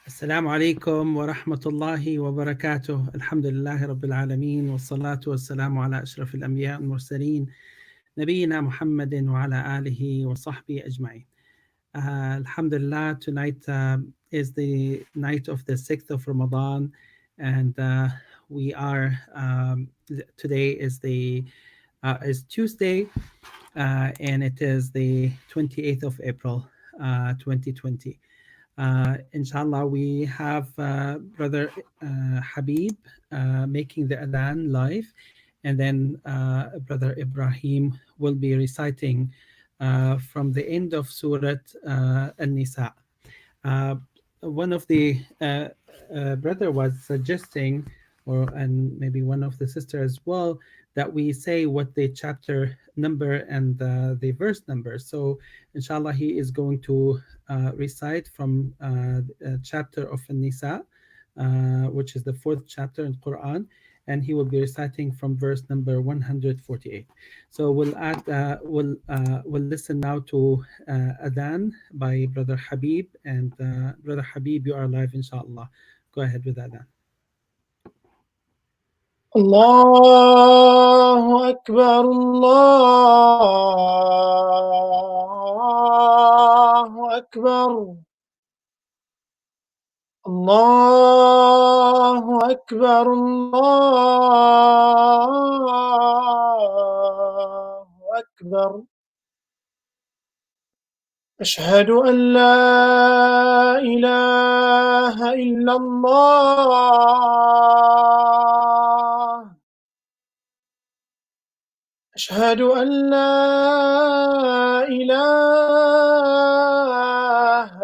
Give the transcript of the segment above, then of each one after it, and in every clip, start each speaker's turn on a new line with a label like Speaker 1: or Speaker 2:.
Speaker 1: السلام عليكم ورحمة الله وبركاته. الحمد لله رب العالمين، والصلاة والسلام على أشرف الأنبياء والمرسلين نبينا محمد وعلى آله وصحبه أجمعين. Alhamdulillah, tonight is the night of the 6th of Ramadan, and we are today is Tuesday, and it is the 28th of April, 2020. Inshallah, we have Brother Habeeb making the Adhan live, and then Brother Ibrahim will be reciting from the end of Surah An-Nisa. One of the brother was suggesting, and maybe one of the sister as well, that we say what the chapter number and the verse number. So inshallah, he is going to recite from chapter of An-Nisa, which is the 4th chapter in Quran, and he will be reciting from verse number 148. So we'll listen now to Adhan by Brother Habeeb, and Brother Habeeb, you are live, inshallah. Go ahead with Adhan.
Speaker 2: الله أكبر الله أكبر الله أكبر الله أكبر أشهد أن لا إله إلا الله أشهد أن لا إله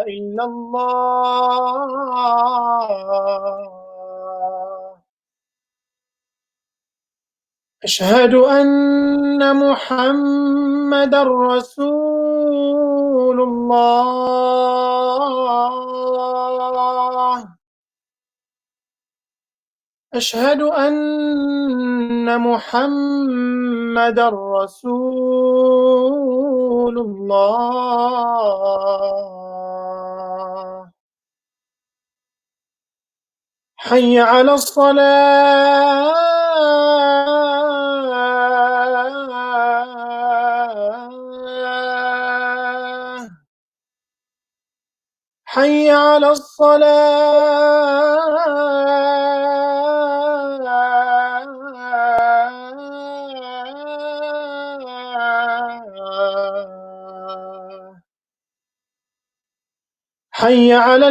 Speaker 2: إلا الله أشهد أن محمدا رسول الله أشهد أن محمدا رسول الله حي على الصلاة حي على الصلاة حي على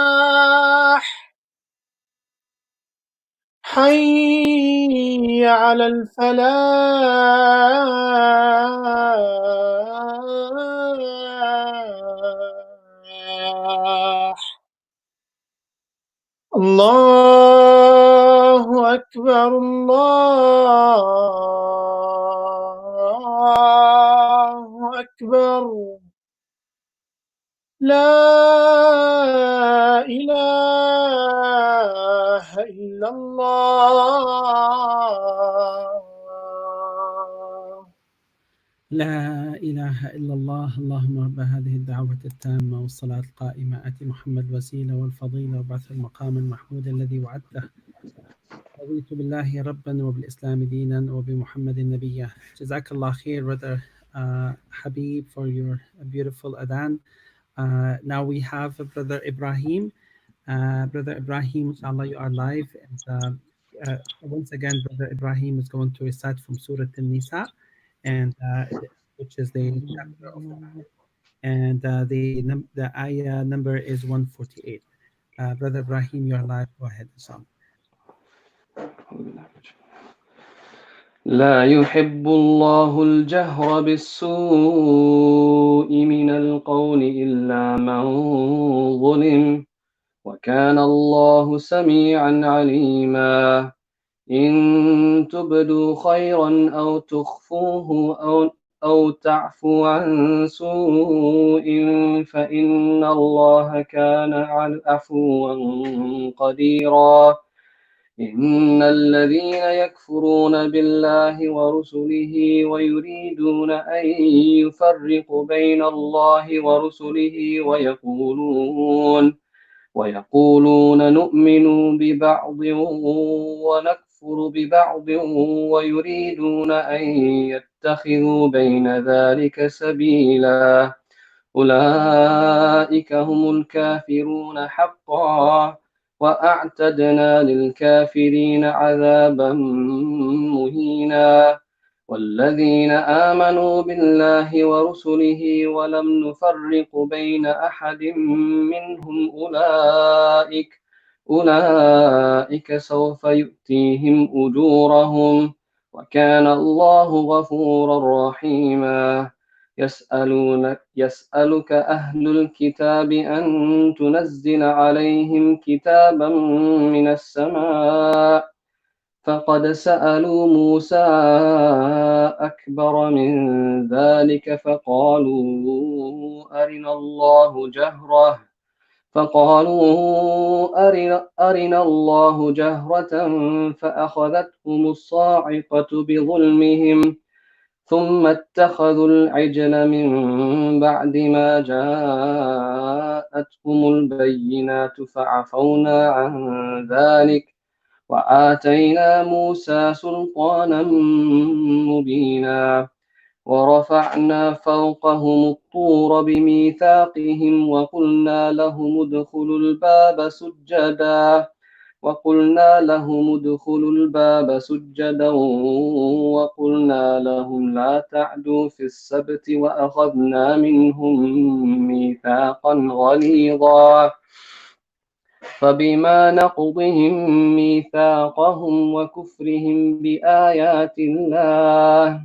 Speaker 2: الفلاح حي على الفلاح الله أكبر الله أكبر لا إله إلا الله
Speaker 1: لا إله إلا الله. اللهم رب هذه الدعوة التامة والصلاة القائمة، آت محمد وسيلة والفضيلة وبعث المقام المحمود الذي وعدته. رضيت بالله ربا وبالإسلام دينا وبمحمد نبيا. Jazakallah khair, Brother Habeeb, for your beautiful Adhan. Now we have Brother Ibrahim. Brother Ibrahim, inshallah, you are live. And once again, Brother Ibrahim is going to recite from Surah An-Nisa, and which is the chapter of the ayah. And the ayah number is 148. Brother Ibrahim, you are live. Go ahead, inshallah.
Speaker 3: لا يحب الله الجهر بالسوء من القول إلا من ظلم وكان الله سميعا عليما إن تبدوا خيرا أو تخفوه أو تعفو عن سوء فإن الله كان عفوا قديرا إن الذين يكفرون بالله ورسله ويريدون أن يفرقوا بين الله ورسله ويقولون نؤمن ببعض ونكفر ببعض ويريدون أن يتخذوا بين ذلك سبيلا أولئك هم الكافرون حقا وأعتدنا للكافرين عذابا مهينا والذين آمنوا بالله ورسله ولم نفرق بين أحد منهم أولئك سوف يؤتيهم أجورهم وكان الله غفورا رحيما يسألك أهل الكتاب أن تنزل عليهم كتابا من السماء فقد سألوا موسى أكبر من ذلك أرنا الله جهرة فأخذتهم الصاعقة بظلمهم ثم اتخذوا العجل من بعد ما جاءتهم البينات فعفونا عن ذلك وآتينا موسى سلطانا مبينا ورفعنا فوقهم الطور بميثاقهم وقلنا لهم ادخلوا الباب سجدا وقلنا لهم لا تعدوا في السبت وأخذنا منهم ميثاقا غليظا فبما نقضهم ميثاقهم وكفرهم بآيات الله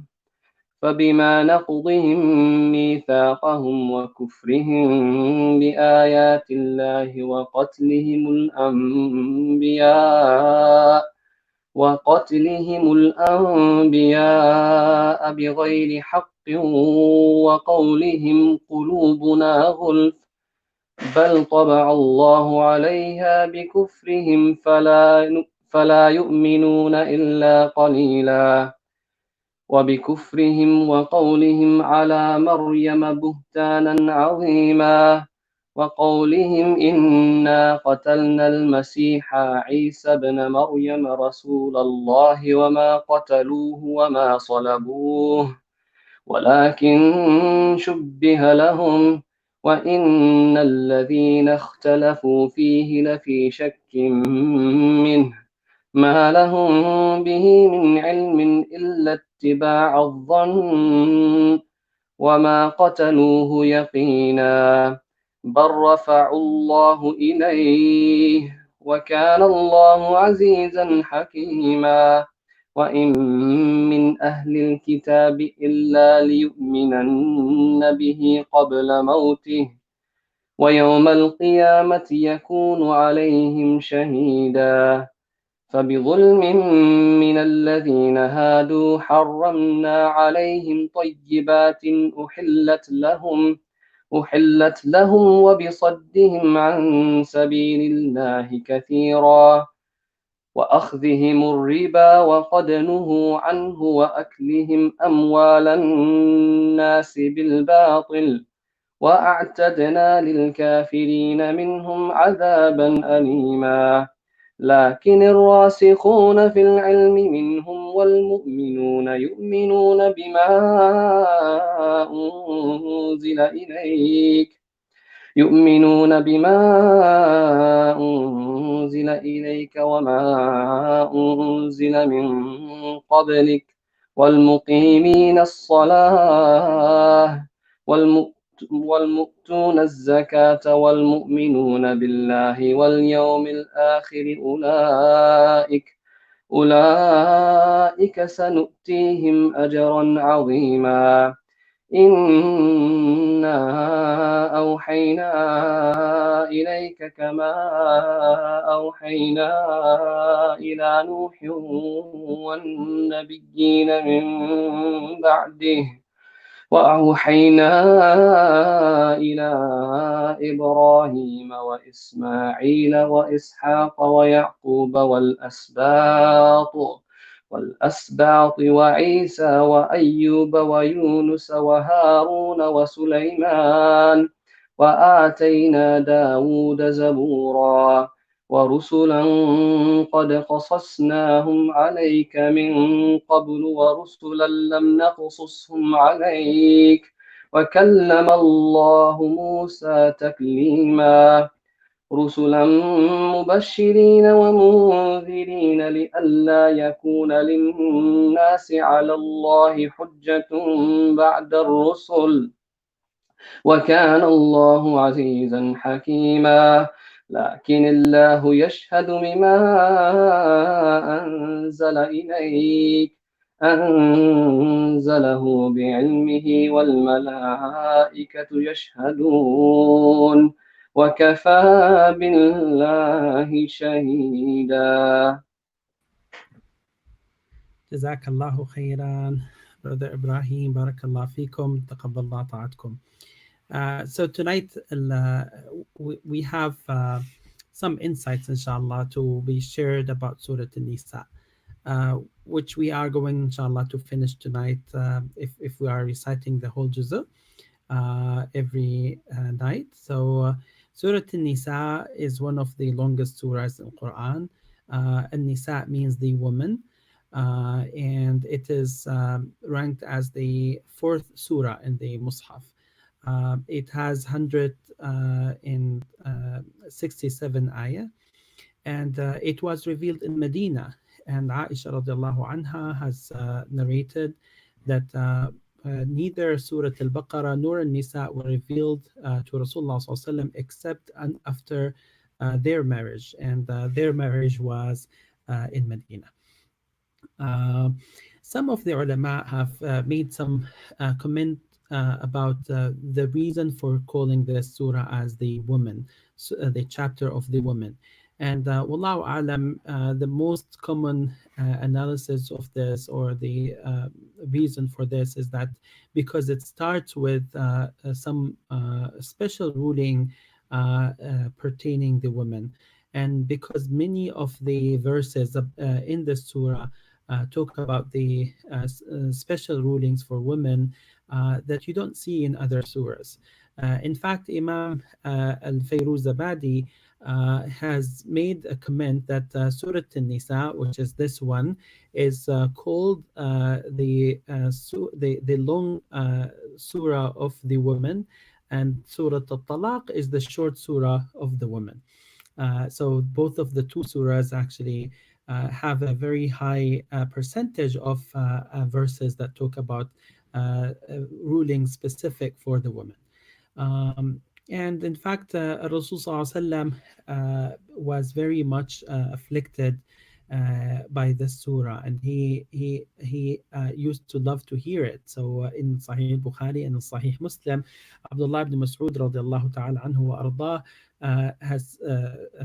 Speaker 3: وقتلهم الأنبياء بغير حق وقولهم قلوبنا غلف بل طبع الله عليها بكفرهم فلا يؤمنون إلا قليلا وبكفرهم وقولهم على مريم بهتانا عظيما وقولهم إنا قتلنا المسيح عيسى ابن مريم رسول الله وما قتلوه وما صلبوه ولكن شبه لهم وإن الذين اختلفوا فيه لفي شك منه ما لهم به من علم إلا اتباع الظن وما قتلوه يقينا بل رفعه الله إليه وكان الله عزيزا حكيما وإن من أهل الكتاب إلا ليؤمنن به قبل موته ويوم القيامة يكون عليهم شهيدا فبظلم من الذين هادوا حرمنا عليهم طيبات أحلت لهم وبصدهم عن سبيل الله كثيرا وأخذهم الربا وقد نهوا عنه وأكلهم أموال الناس بالباطل وأعتدنا للكافرين منهم عذابا أليما لكن الراسخون في العلم منهم والمؤمنون يؤمنون بما أنزل إليك وما أنزل من قبلك والمقيمين الصلاة والمؤتون الزكاة والمؤمنون بالله واليوم الآخر أولئك سنؤتيهم أجرا عظيما إنا أوحينا إليك كما أوحينا إلى نوح والنبيين من بعده وأوحينا إلى إبراهيم وإسماعيل وإسحاق ويعقوب والأسباط وعيسى وأيوب ويونس وهارون وسليمان وآتينا داود زبورا ورسلا قد قصصناهم عليك من قبل ورسلا لم نقصصهم عليك وكلم الله موسى تكليما رسلا مبشرين ومنذرين لئلا يكون للناس على الله حجة بعد الرسل وكان الله عزيزا حكيما لكن الله يشهد بما أنزل إليك أنزله بعلمه والملائكة يشهدون وكفى بالله شهيدا.
Speaker 1: جزاك الله خيرا Brother Ibrahim, barakallah fikum, taqabballah ta'atkum. So tonight we have some insights inshallah to be shared about Surah An-Nisa, which we are going inshallah to finish tonight if we are reciting the whole juz'ah every night. So Surah An-Nisa is one of the longest surahs in Quran. An-Nisa means the woman. And it is ranked as the 4th surah in the Mus'haf. It has 167 ayah, and it was revealed in Medina. And Aisha radiallahu anha has narrated that neither Surah Al-Baqarah nor An-Nisa were revealed to Rasulullah sallallahu alaihi wasallam except after their marriage, and their marriage was in Medina. Some of the ulama have made some comment about the reason for calling this surah as the woman, the chapter of the woman. And wallahu alam, the most common analysis of this, or the reason for this, is that because it starts with some special ruling pertaining the woman, and because many of the verses in this surah talk about the special rulings for women that you don't see in other surahs. In fact, Imam al-Fayruzabadi has made a comment that Surah An-Nisa, which is this one, is called the long surah of the woman, and Surah At-Talaq is the short surah of the woman. So both of the two surahs actually have a very high percentage of verses that talk about rulings specific for the woman. And in fact, Rasulullah was very much afflicted by this surah, and he used to love to hear it. So in Sahih Bukhari and in Sahih Muslim, Abdullah ibn Mas'ud radiallahu ta'ala anhu wa ardah has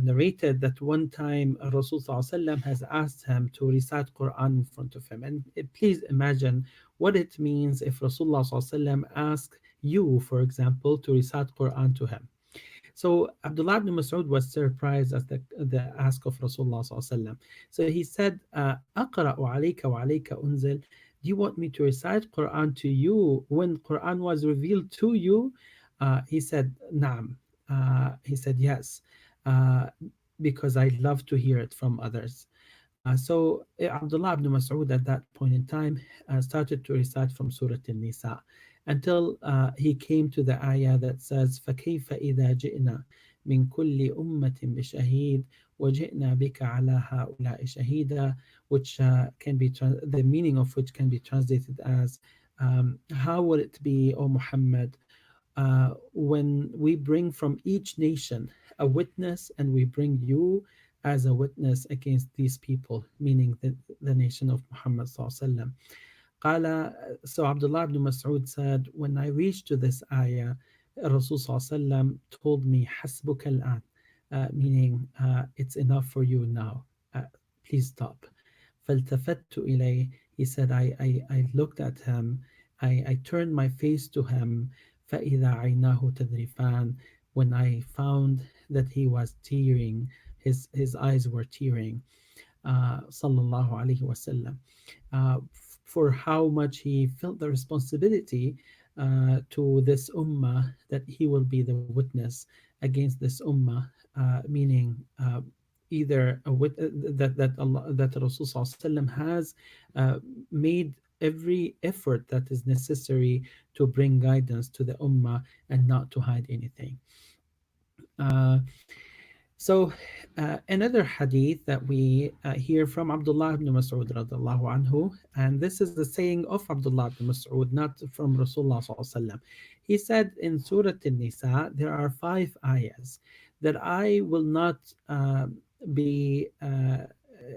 Speaker 1: narrated that one time Rasulullah has asked him to recite Quran in front of him. And please imagine what it means if Rasulullah asked you, for example, to recite Quran to him. So Abdullah ibn Mas'ud was surprised at the ask of Rasulullah. So he said, "Aqra'u alayka wa alayka unzil." Do you want me to recite Quran to you when Quran was revealed to you? He said, "Naam." He said, "Yes," because I love to hear it from others. So Abdullah ibn Mas'ud at that point in time started to recite from Surah An-Nisa until he came to the ayah that says, فَكَيْفَ إِذَا جِئْنَا مِنْ كُلِّ أُمَّةٍ بِشَهِيدٍ وَجِئْنَا بِكَ عَلَى هَؤُلَاءِ شَهِيدًا, which can be the meaning of which can be translated as, how would it be, O Muhammad, when we bring from each nation a witness, and we bring you as a witness against these people, meaning the nation of Muhammad sallallahu alaihi wasallam. So Abdullah ibn Mas'ud said, when I reached to this ayah, Rasul sallallahu told me, "Hasbuka al-an," meaning it's enough for you now. Please stop. فَالْتَفَتْتُ إِلَيْهِ. He said, I looked at him, I turned my face to him, فَإِذَا عَيْنَاهُ تَذْرِفَانِ, when I found that he was tearing, his eyes were tearing, sallallahu alayhi wasallam, for how much he felt the responsibility to this ummah, that he will be the witness against this ummah, meaning either that Allah, that Rasul has made every effort that is necessary to bring guidance to the ummah and not to hide anything. Uh, so, another hadith that we hear from Abdullah ibn Mas'ud radiallahu anhu, and this is the saying of Abdullah ibn Mas'ud, not from Rasulullah sallallahu alaihi wasallam. He said in Surah An-Nisa, there are 5 ayahs that I will not be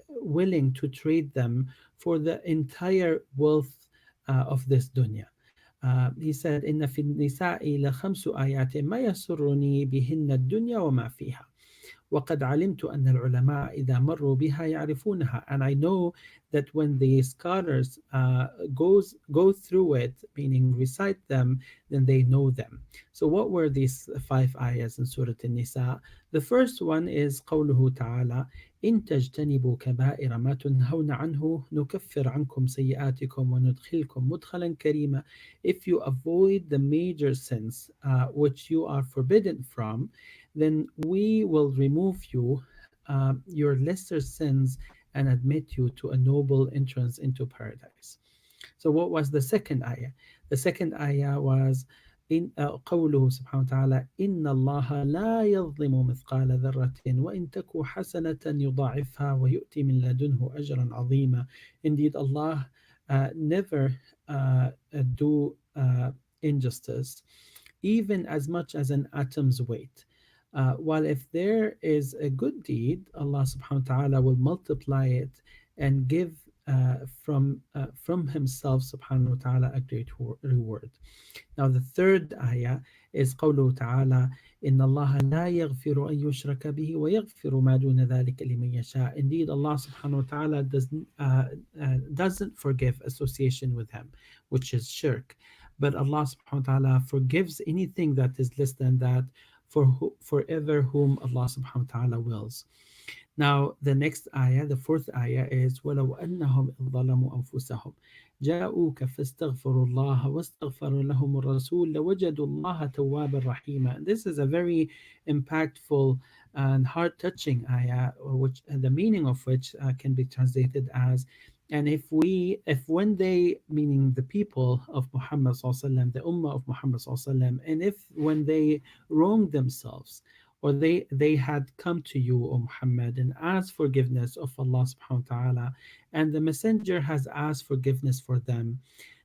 Speaker 1: willing to trade them for the entire wealth of this dunya. He said, إن في النساء لخمس آيات ما يسرني بهن الدنيا وما فيها. وقد علمت أن العلماء إذا مروا بها يعرفونها. And I know that when the scholars go through it, meaning recite them, then they know them. So what were these 5 ayahs in Surah An-Nisa? The first one is قوله تعالى إن تجتنبوا كبائر ما تنهون عنه نكفر عنكم سيئاتكم وندخلكم مدخلا كريما. If you avoid the major sins which you are forbidden from, then we will remove you your lesser sins and admit you to a noble entrance into paradise. So what was the second ayah? The second ayah was in قوله سبحانه وتعالى إن الله لا يظلم مثقال ذرة وإن تك حسنة يضاعفها ويؤتي من لدنه أجرا عظيما. Indeed, Allah never do injustice, even as much as an atom's weight. While if there is a good deed, Allah subhanahu wa ta'ala will multiply it and give from himself subhanahu wa ta'ala a great reward. Now the third ayah is قوله تعالى إن الله لا يغفر أن يشرك به ويغفر ما دون ذلك لمن يشاء. Indeed, Allah subhanahu wa ta'ala doesn't forgive association with him, which is shirk. But Allah subhanahu wa ta'ala forgives anything that is less than that forever whom Allah subhanahu wa ta'ala wills. Now the next ayah, the fourth ayah is وَلَوْ أَنَّهُمْ إِذْ ظَلَمُوا أَنفُسَهُمْ جاءوك فاستغفروا الله واستغفر لهم الرسول لوجدوا الله توابا رحيما. This is a very impactful and heart-touching ayah, which the meaning of which can be translated as, and if when they, meaning the people of Muhammad sallallahu alaihi wasallam, the ummah of Muhammad sallallahu alaihi wasallam, and if when they wronged themselves, or they had come to you, O Muhammad, and asked forgiveness of Allah subhanahu wa ta'ala, and the messenger has asked forgiveness for them,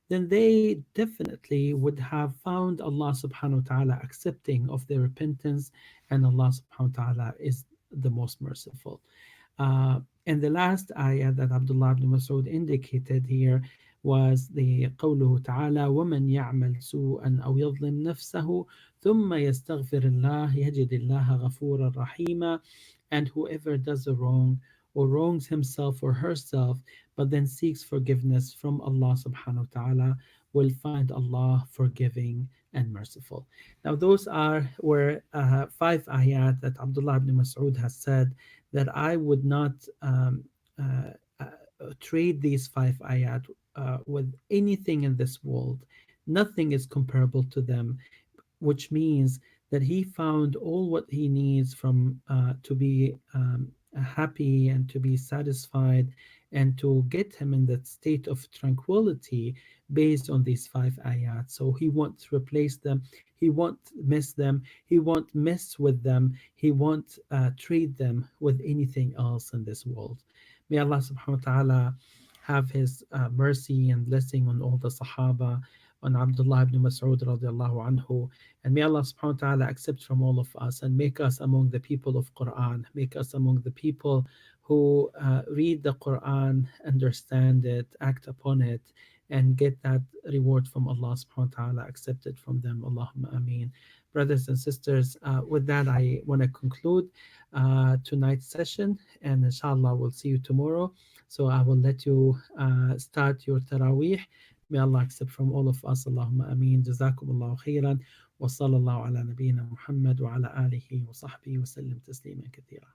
Speaker 1: then they definitely would have found Allah subhanahu wa ta'ala accepting of their repentance, and Allah subhanahu wa ta'ala is the most merciful. And the last ayah that Abdullah ibn Mas'ud indicated here was the قوله تعالى ومن يعمل سوءا أو يظلم نفسه ثم يستغفر الله يجد الله غفورا رحيما. And whoever does a wrong or wrongs himself or herself but then seeks forgiveness from Allah subhanahu wa ta'ala will find Allah forgiving and merciful. Now those were 5 ayat that Abdullah ibn Mas'ud has said that I would not trade these 5 ayat with anything in this world. Nothing is comparable to them, which means that he found all what he needs from to be happy and to be satisfied and to get him in that state of tranquility based on these 5 ayat. So he won't replace them, he won't miss them, he won't mess with them, he won't trade them with anything else in this world. May Allah subhanahu wa ta'ala have his mercy and blessing on all the Sahaba, on Abdullah ibn Mas'ud radiallahu anhu, and may Allah subhanahu wa ta'ala accept from all of us and make us among the people of Quran, make us among the people who read the Quran, understand it, act upon it, and get that reward from Allah subhanahu wa ta'ala accepted from them. Allahumma ameen. Brothers and sisters, with that I want to conclude tonight's session, and inshallah we'll see you tomorrow. So I will let you start your Taraweeh. May Allah accept from all of us. Allahumma ameen. Jazakum Allahu khairan. Wa sallallahu ala nabiyyina Muhammad wa ala alihi wa sahbihi wa sallam tasliman kathira.